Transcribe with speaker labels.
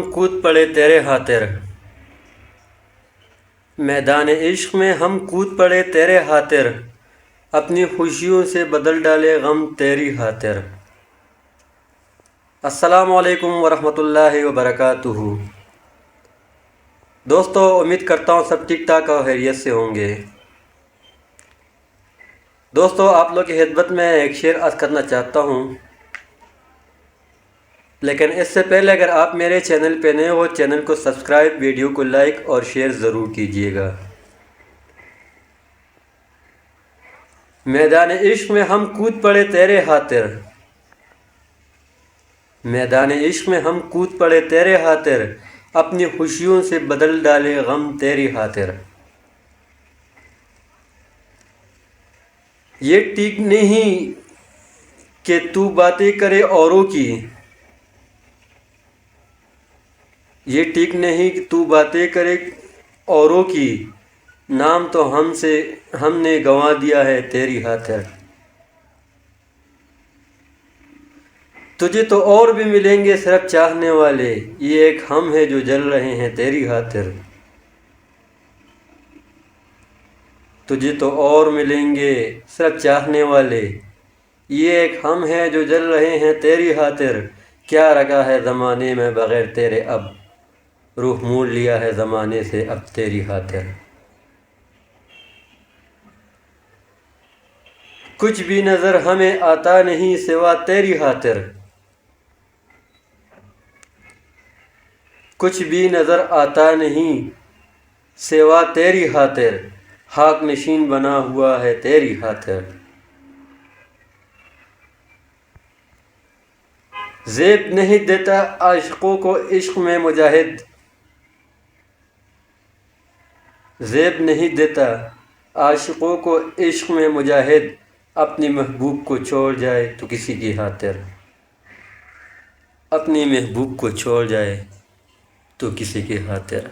Speaker 1: हम कूद पड़े तेरे खातिर। मैदान इश्क में हम कूद पड़े तेरे खातिर, अपनी खुशियों से बदल डाले गम तेरी खातिर। अस्सलामु अलैकुम वरहमतुल्लाहि वबरकातुहू। दोस्तों, उम्मीद करता हूँ सब ठीक ठाक और खैरियत से होंगे। दोस्तों, आप लोग की खिदमत में एक शेर अर्ज़ करना चाहता हूँ, लेकिन इससे पहले अगर आप मेरे चैनल पे नए हो, चैनल को सब्सक्राइब, वीडियो को लाइक और शेयर ज़रूर कीजिएगा। मैदान इश्क में हम कूद पड़े तेरे खातिर। मैदान इश्क में हम कूद पड़े तेरे खातिर, अपनी खुशियों से बदल डाले गम तेरी खातिर। ये ठीक नहीं कि तू बातें करे औरों की, ये ठीक नहीं कि तू बातें करे औरों की, नाम तो हमने गंवा दिया है तेरी खातिर। तुझे तो और भी मिलेंगे सिर्फ चाहने वाले, ये एक हम है जो जल रहे हैं तेरी खातिर। तुझे तो और मिलेंगे सिर्फ चाहने वाले, ये एक हम हैं जो जल रहे हैं तेरी खातिर। क्या रखा है ज़माने में बग़ैर तेरे अब, रूह मोल लिया है ज़माने से अब तेरी खातिर। कुछ भी नज़र हमें आता नहीं सिवा तेरी खातिर। कुछ भी नज़र आता नहीं सिवा तेरी खातिर, खाक नशीन बना हुआ है तेरी खातिर। ज़ेब नहीं देता आशिकों को इश्क में मुजाहिद, ज़ेब नहीं देता आशिकों को इश्क में मुजाहिद, अपनी महबूब को छोड़ जाए तो किसी की खातिर। अपनी महबूब को छोड़ जाए तो किसी की खातिर।